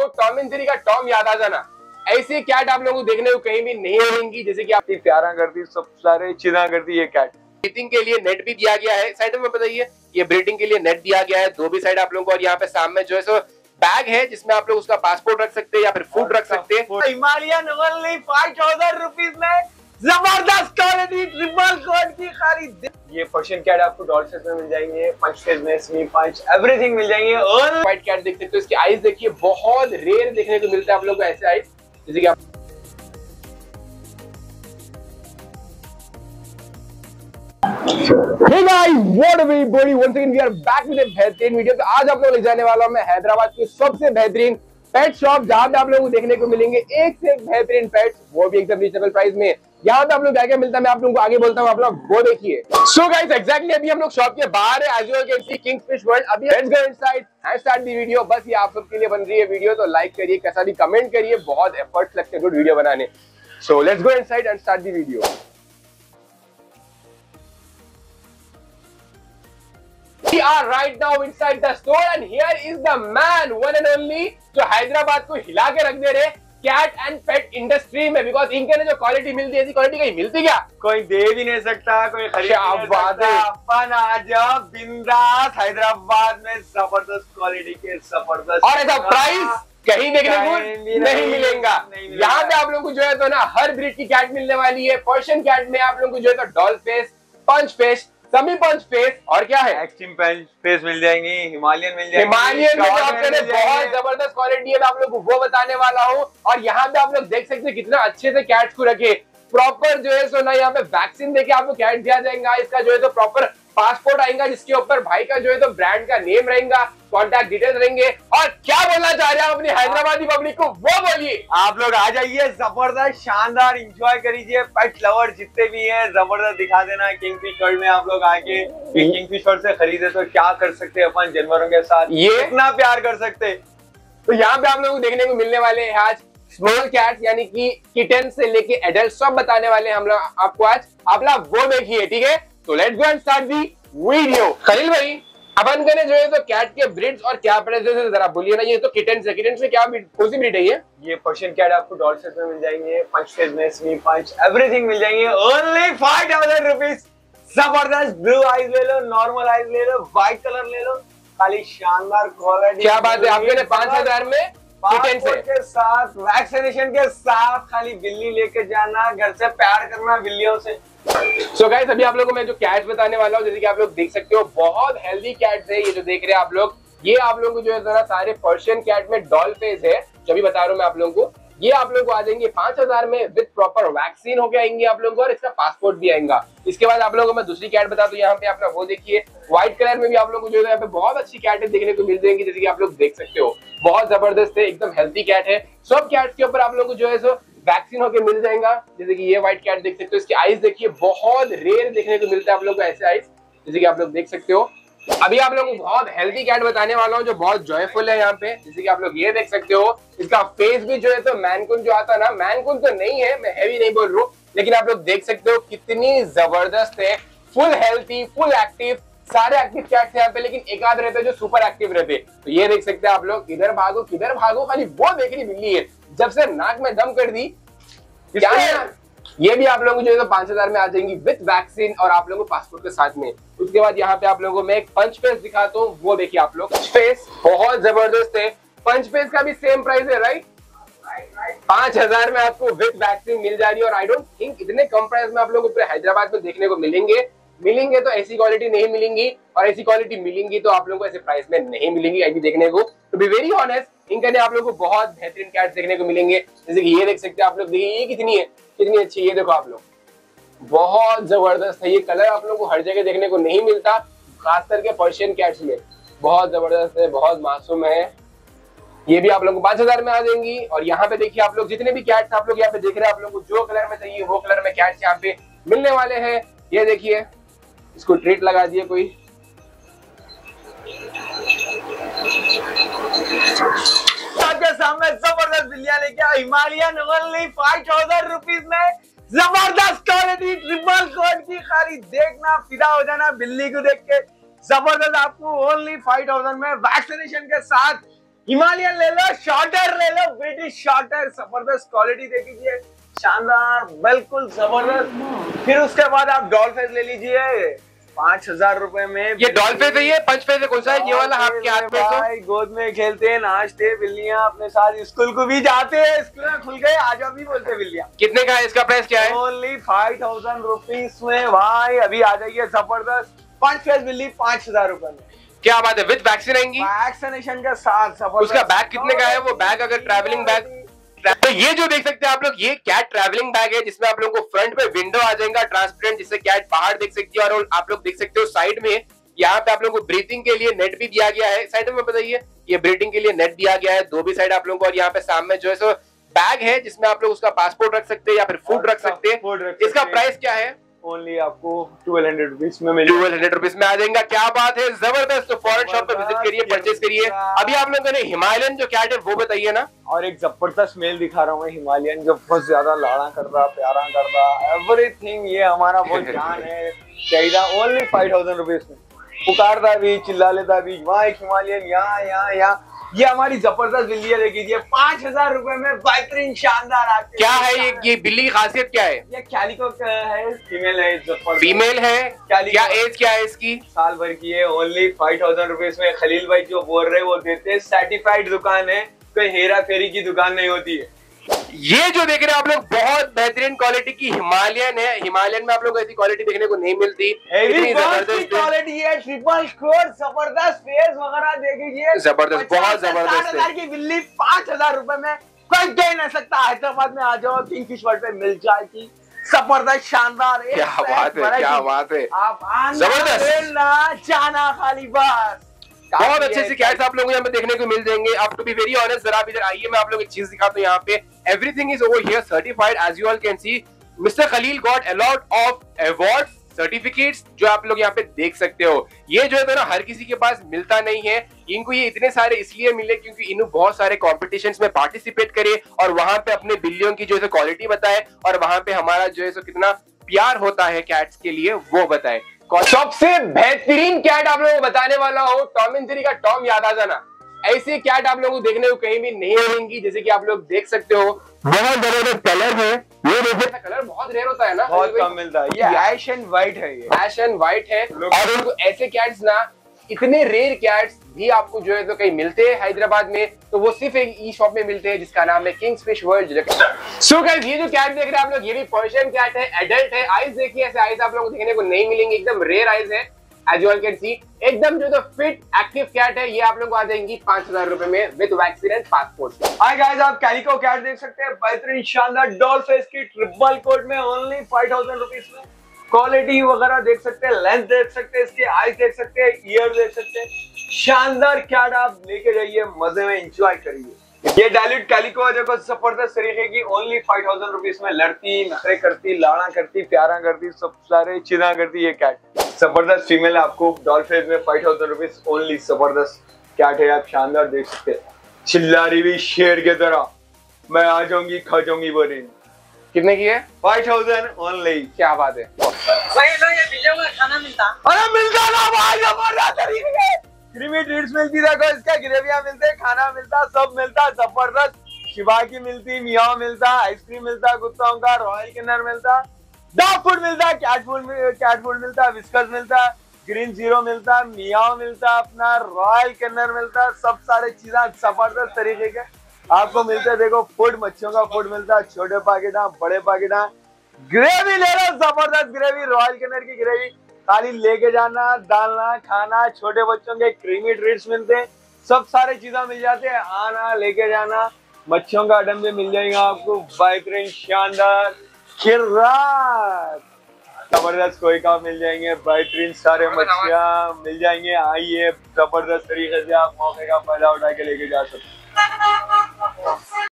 आपको Tom and Jerry का Tom याद आ जाना। ऐसी कैट आप लोगों को देखने को कहीं भी नहीं मिलेंगी, जैसे कि आपकी प्यारा करती, सब सारे चिना करती ये कैट। ब्रीडिंग के लिए नेट भी दिया गया है, साइड में बताइए, ये ब्रीडिंग के लिए नेट दिया गया है दो भी साइड आप लोगों को। और यहाँ पे सामने जो है सो बैग है जिसमें आप लोग उसका पासपोर्ट रख सकते हैं या फिर फूड रख सकते हैं। हिमालयन ओनली 5000 रुपीज में जबरदस्त क्वालिटी ट्रिपल कोट की खरीद। ये पर्शियन कैट आपको डॉल सेट में मिल जाएंगे, पंच फेज में, स्मी पंच, एवरीथिंग मिल जाएंगे। और व्हाइट कैट देख सकते हो, इसकी आईज देखिए, बहुत रेयर देखने को मिलता है आप लोग को ऐसे आईज, जैसे कि आप Hey guys, what up everybody? Once again we are back with a बेहतरीन वीडियो। तो आज आप लोग ले जाने वाला हूं मैं हैदराबाद की सबसे बेहतरीन पेट शॉप, जहां पे आप लोगों को देखने को मिलेंगे एक से एक बेहतरीन पेट्स, वो भी एकदम रीजनेबल प्राइस में। यहाँ पे आप लोग क्या क्या मिलता है मैं आप लोगों को आगे बोलता हूँ, आप लोग वो देखिए। सो गाइस एग्जैक्टली अभी हम लोग शॉप के बाहर है, as you can see Kingfish World. अभी let's go inside and start the video. बस ये आप सबके लिए बन रही है वीडियो, तो लाइक करिए, कैसा भी कमेंट करिए, बहुत एफर्ट्स लगते हैं गुड वीडियो बनाने। So let's go inside and start the video. We are right now inside the store and here is the man, one and only, जो हैदराबाद को हिला के रख दे रहे कैट एंड पेट इंडस्ट्री में। बिकॉज इनके जो क्वालिटी मिलती है, ऐसी क्वालिटी कहीं मिलती क्या? कोई दे भी नहीं सकता, कोई खरीद नहीं सकता। अपन आज बिंदास हैदराबाद में जबरदस्त क्वालिटी के जबरदस्त, और ऐसा प्राइस कहीं देखने को नहीं मिलेगा। यहाँ पे आप लोगों को जो है तो ना हर ब्रीड की कैट मिलने वाली है। पर्शियन कैट में आप लोगों को जो है तो डॉल फेस, पंच फेस, समी पंच फेस, और क्या है एक्सट्रीम पंच फेस मिल जाएंगी, हिमालयन मिल जाएंगी। हिमालयन में आपके बहुत जबरदस्त क्वालिटी है, मैं आप लोग को वो बताने वाला हूँ। और यहाँ पे आप लोग देख सकते हैं कितना अच्छे से कैट्स को रखे, प्रॉपर जो है सो ना यहाँ पे वैक्सीन देके आपको कैट दिया जाएगा। इसका जो है तो प्रॉपर पासपोर्ट आएगा, जिसके ऊपर भाई का जो है तो ब्रांड का नेम रहेगा, कॉन्टैक्ट डिटेल्स रहेंगे। और क्या बोलना चाह रहे हैं अपनी हैदराबादी पब्लिक को, वो बोलिए। आप लोग आ जाइए, जबरदस्त शानदार एंजॉय करिए। पेट लवर जितने भी हैं जबरदस्त दिखा देना। किंगफिश वर्ल्ड में आप लोग आके किंगफिश वर्ल्ड से खरीदे तो क्या कर सकते हैं अपन जानवरों के साथ, ये इतना प्यार कर सकते। तो यहाँ पे आप लोगों को देखने को मिलने वाले हैं आज स्मॉल कैट्स, यानी कि किटन से लेके एडल्ट सब बताने वाले हैं हम लोग आपको आज। आप लोग वो देखिए, ठीक है? तो let's go and start the video. Khalil भाई, अपन ने जो है तो कैट के ब्रीड्स और क्या प्राइस है जरा बोलिए ना। ये तो किटन से क्या कौन सी ब्रीड है ये पर्शियन कैट आपको डॉल सेट में मिल जाएंगे, पंच फेज में, स्मी पंच, एवरीथिंग मिल जाएंगे। Only 5000 rupees. जबरदस्त ब्लू आइज ले लो, नॉर्मल आइज ले लो, व्हाइट कलर ले लो, खाली शानदार क्वालिटी। क्या बात है, आपके 5000 में किटन से के साथ, वैक्सीनेशन के साथ, खाली बिल्ली लेके जाना, घर से प्यार करना बिल्लियों से। सो गाइस अभी आप लोगों को मैं जो कैट्स बताने वाला हूँ, जैसे कि आप लोग देख सकते हो बहुत हेल्दी कैट्स है। ये जो देख रहे हैं आप लोग, ये आप लोगों को जो है जरा सारे पर्शियन कैट में डॉल फेस है, जो भी बता रहा हूँ मैं आप लोगों को। ये आप लोगों को आ जाएंगे 5000 में, विद प्रॉपर वैक्सीन होके आएंगे आप लोगों को, और इसका पासपोर्ट भी आएगा। इसके बाद आप लोगों को मैं दूसरी कैट बता दूं, यहाँ पे आप लोग वो देखिए, व्हाइट कलर में भी आप लोगों को जो है यहाँ पे बहुत अच्छी कैट देखने को मिल जाएंगी, जैसे कि आप लोग देख सकते हो। बहुत जबरदस्त है, एकदम हेल्थी कैट है। सब कैट्स के ऊपर आप लोगों को जो है सो वैक्सीन होके मिल जाएगा। जैसे कि ये व्हाइट कैट देख सकते हो, इसकी आईज देखिए, बहुत रेयर देखने को मिलता है आप लोगों को ऐसे आईज, जैसे कि आप लोग देख सकते हो। अभी आप लोगों को बहुत हेल्दी कैट बताने वाला हूँ जो बहुत जॉयफुल है यहाँ पे, जैसे कि आप लोग ये देख सकते हो। इसका फेस भी जो है तो मैनकुन जो आता है ना, मैनकुन तो नहीं है, मैं हैवी नहीं बोल रहा हूँ, लेकिन आप लोग देख सकते हो कितनी जबरदस्त है। फुल हेल्थी, फुल एक्टिव, सारे एक्टिव कैट्स यहाँ पे, लेकिन एक आध रहते जो सुपर एक्टिव रहते। तो ये देख सकते हैं आप लोग, किधर भागो किधर भागो, खाली वो देखनी बिल्ली है। जब से नाक में दम कर दी, क्या है ये भी आप लोगों को जो है 5000 में आ जाएंगी विद वैक्सीन और आप लोगों को पासपोर्ट के साथ में। उसके बाद यहाँ पे आप लोगों को मैं एक पंच फेस दिखाता हूँ, वो देखिए आप लोग। फेस बहुत जबरदस्त है, पंच फेस का भी सेम प्राइस है, राइट? 5000 में आपको विद वैक्सीन मिल जा रही है। और आई डोंट थिंक इतने कम प्राइस में आप लोगों को पूरे हैदराबाद में देखने को मिलेंगे तो ऐसी क्वालिटी नहीं मिलेंगी, और ऐसी क्वालिटी मिलेंगी तो आप लोगों को ऐसे प्राइस में नहीं मिलेंगी अभी देखने को। तो बी वेरी ऑनेस्ट, इनका आप लोगों को बहुत बेहतरीन कैट्स देखने को मिलेंगे। जैसे कि ये देख सकते हैं आप लोग, देखिए ये कितनी अच्छी, ये देखो आप लोग, बहुत जबरदस्त है। ये कलर आप लोगों को हर जगह देखने को नहीं मिलता, खास करके पर्शियन कैट्स में। बहुत जबरदस्त है, बहुत मासूम है। ये भी आप लोगों को 5000 में आ जाएंगी। और यहाँ पे देखिए आप लोग, जितने भी कैट्स आप लोग यहाँ पे देख रहे हैं, आप लोग को जो कलर में चाहिए वो कलर में कैट्स यहाँ पे मिलने वाले हैं। ये देखिए, इसको ट्रीट लगा दिए कोई। आपके सामने जबरदस्त बिल्लियां लेके आया, हिमालयन ओनली 5000 रुपीज में। जबरदस्त क्वालिटी ट्रिपल कोट की खरीद, देखना फिदा हो जाना बिल्ली को देख के। जबरदस्त आपको ओनली 5000 में वैक्सीनेशन के साथ। हिमालयन ले लो, शॉर्टर ले ओनली शॉर्टर, जबरदस्त क्वालिटी देखिए, शानदार, बिल्कुल जबरदस्त। फिर उसके बाद आप डॉल फेस ले लीजिए 5000 रुपए में। ये डॉल फेस है, ये पंच फेस है, कौन सा है ये वाला आपके हाथ में? भाई गोद में खेलते हैं, नाचते बिल्लियां अपने साथ, स्कूल को भी जाते हैं, स्कूल में खुल गए आजा भी बोलते बिल्लियां। कितने का है इसका प्राइस क्या है? ओनली 5000 रुपीज में भाई, अभी आ जाइए, जबरदस्त पंच फेस बिल्ली 5000 रुपए में। क्या बात है, विद वैक्सीन आएंगी? वैक्सीनेशन के साथ। उसका बैग कितने का है? वो बैग अगर ट्रैवलिंग बैग, तो ये जो देख सकते हैं आप लोग, ये कैट ट्रैवलिंग बैग है जिसमें आप लोगों को फ्रंट पे विंडो आ जाएगा ट्रांसपेरेंट, जिससे कैट बाहर देख सकती है। और आप लोग देख सकते हो साइड में यहाँ पे आप लोगों को ब्रीथिंग के लिए नेट भी दिया गया है। साइड में बताइए, ये ब्रीथिंग के लिए नेट दिया गया है दो भी साइड आप लोगों को। और यहाँ पे सामने जो है सो बैग है जिसमें आप लोग उसका पासपोर्ट रख सकते हैं या फिर फूड रख सकते हैं। इसका प्राइस क्या है? ओनली आपको 1200 रुपीज में मिलेगा। 1200 रुपीज में आ जाएगा। क्या बात है, जबरदस्त। तो फॉरेन शॉप पे विजिट करिए, परचेज करिए। अभी आप लोगों ने हिमालयन जो कैट है वो बताइए ना। और एक जबरदस्त मेल दिखा रहा हूँ हिमालयन, जो बहुत ज्यादा लाड़ा कर रहा, प्यारा कर रहा, एवरीथिंग, ये हमारा बहुत जान है, चाहिए। ओनली 5000 रुपीज में पुकारता भी, चिल्ला लेता भी, वहाँ एक हिमालयन, यहाँ ये हमारी जबरदस्त बिल्ली है, देखिए 5000 रुपए में बेहतरीन शानदार आते। क्या है ये बिल्ली की खासियत क्या है? ये कैलिको है, फीमेल है, फीमेल है। क्या एज क्या है इसकी? साल भर की है। ओनली 5000 रुपीज में। खलील भाई जो बोल रहे वो देते हैं, सर्टिफाइड दुकान है, कोई हेरा फेरी की दुकान नहीं होती है। ये जो देख रहे हैं आप लोग, बहुत बेहतरीन क्वालिटी की हिमालयन है। हिमालयन में आप लोग ऐसी क्वालिटी देखने को नहीं मिलती, इतनी जबरदस्त क्वालिटी है, ट्रिपल कोट, जबरदस्त फेस वगैरह देखिए, जबरदस्त, बहुत जबरदस्त है। की बिल्ली 5000 रुपए में कोई दे नहीं सकता। हैदराबाद में आ जाओ, किंगफिश वर्ल्ड पे मिल जाएगी, जबरदस्त शानदार। क्या बात है, क्या बात है, आप जबरदस्त, जाना खाली बस। बहुत अच्छे से कैट्स आप लोगों को यहाँ पे देखने को मिल जाएंगे। आप टू बी वेरी ऑनेस्ट, जरा आप इधर आइए, मैं आप लोग एक चीज दिखाता हूँ। यहाँ पे everything is over here certified, as you all can see. Mister Khalil got a lot of awards, certificates, जो आप लोग यहाँ पे देख सकते हो। ये जो है ना हर किसी के पास मिलता नहीं है। इनको ये इतने सारे इसलिए मिले क्योंकि इन्होंने बहुत सारे कॉम्पिटिशन्स में पार्टिसिपेट करे और वहां पे अपने बिल्लियों की जो है क्वालिटी बताए, और वहां पे हमारा जो है सो कितना प्यार होता है कैट्स के लिए वो बताए। सबसे बेहतरीन कैट आप लोगों को बताने वाला हो, टॉम एंड जेरी का टॉम याद आ जाना। ऐसी कैट आप लोगों को देखने को कहीं भी नहीं मिलेंगी। जैसे कि आप लोग देख सकते हो, बहुत जबरदस्त कलर है। ये देखिए, कलर बहुत रेयर होता है ना, बहुत कम मिलता है। ये ऐश एंड व्हाइट है, ये ऐश एंड व्हाइट है। और उनको ऐसे कैट्स ना, इतने रेयर कैट्स भी आपको जो है तो कहीं मिलते हैं हैदराबाद में, तो वो सिर्फ एक ई शॉप में मिलते हैं जिसका नाम है किंगफिश वर्ल्ड। सो गाइस, ये जो कैट देख रहे हैं आप लोग, ये भी पर्शियन कैट है, एडल्ट है। आइज देखिए, ऐसे आइज आप लोगों को देखने को नहीं मिलेंगे, एकदम रेयर आइज है, as you all can see. एकदम जो तो फिट एक्टिव कैट है। ये आप लोग को आ जाएंगी 5000 रुपए में with vaccine and passport. Hi guys, आप कैलिको कैट देख सकते हैं, बेहतरीन शानदार डॉल फेस की ट्रिपल कोट में, ओनली 5000 रुपीज में। क्वालिटी वगैरह देख सकते हैं, लेंथ देख सकते हैं, इसके आईज देख सकते हैं, ईयर देख सकते हैं। शानदार कैट आप लेके जाइए, मजे में एंजॉय करिए। ये डायल्यूट कैलिको देखो, जबरदस्त तरीके की, ओनली 5000 रुपीज में। लड़ती, नखरे करती, लाड़ा करती, प्यारा करती, सब सारे चीजा करती ये कैट। जबरदस्त फीमेल है, आपको डॉल फेस में 5000 रुपीज ओनली। जबरदस्त कैट है, आप शानदार देख सकते हैं। चिल्ला रही भी शेर के तरह, मैं आ जाऊंगी, खा जाऊंगी बोरिंग। कितने की है? 5000 ओनली। क्या बात है भाई, लोग ये वीडियो में खाना मिलता? अरे मिलता ना भाई, जबरदस्त तरीके के क्रीमी ट्रीट्स मिलती, देखो इसका ग्रेवियां मिलते, खाना मिलता, सब मिलता, जबरदस्त। शिवा की मिलती, मियाओ मिलता, आइसक्रीम मिलता, कुत्ताओं का रॉयल किन्नर मिलता, डॉग फूड मिलता, कैट फूड मिलता, विस्कस मिलता, ग्रीन जीरो मिलता, मियाओ मिलता, अपना रॉयल किन्नर मिलता, सब सारे चीजें जबरदस्त तरीके के आपको मिलते हैं। देखो फूड, मच्छियों का फूड मिलता, छोटे पैकेटा, बड़े पैकेटा। ग्रेवी ले लो, जबरदस्त ग्रेवी, रॉयल किन्नर की ग्रेवी, खाली लेके जाना, डालना, खाना। छोटे बच्चों के क्रीमी ट्रीट्स मिलते हैं, सब सारे चीजें मिल जाते हैं, आना लेके जाना। मच्छियों का आइटम भी मिल जाएगा आपको, बेहतरीन शानदार खिर्रात, जबरदस्त कोई का मिल जाएंगे, बेहतरीन सारे मच्छियां मिल जाएंगे। आइए, जबरदस्त तरीके से आप मौके का फायदा उठा के लेके जा सकते हैं।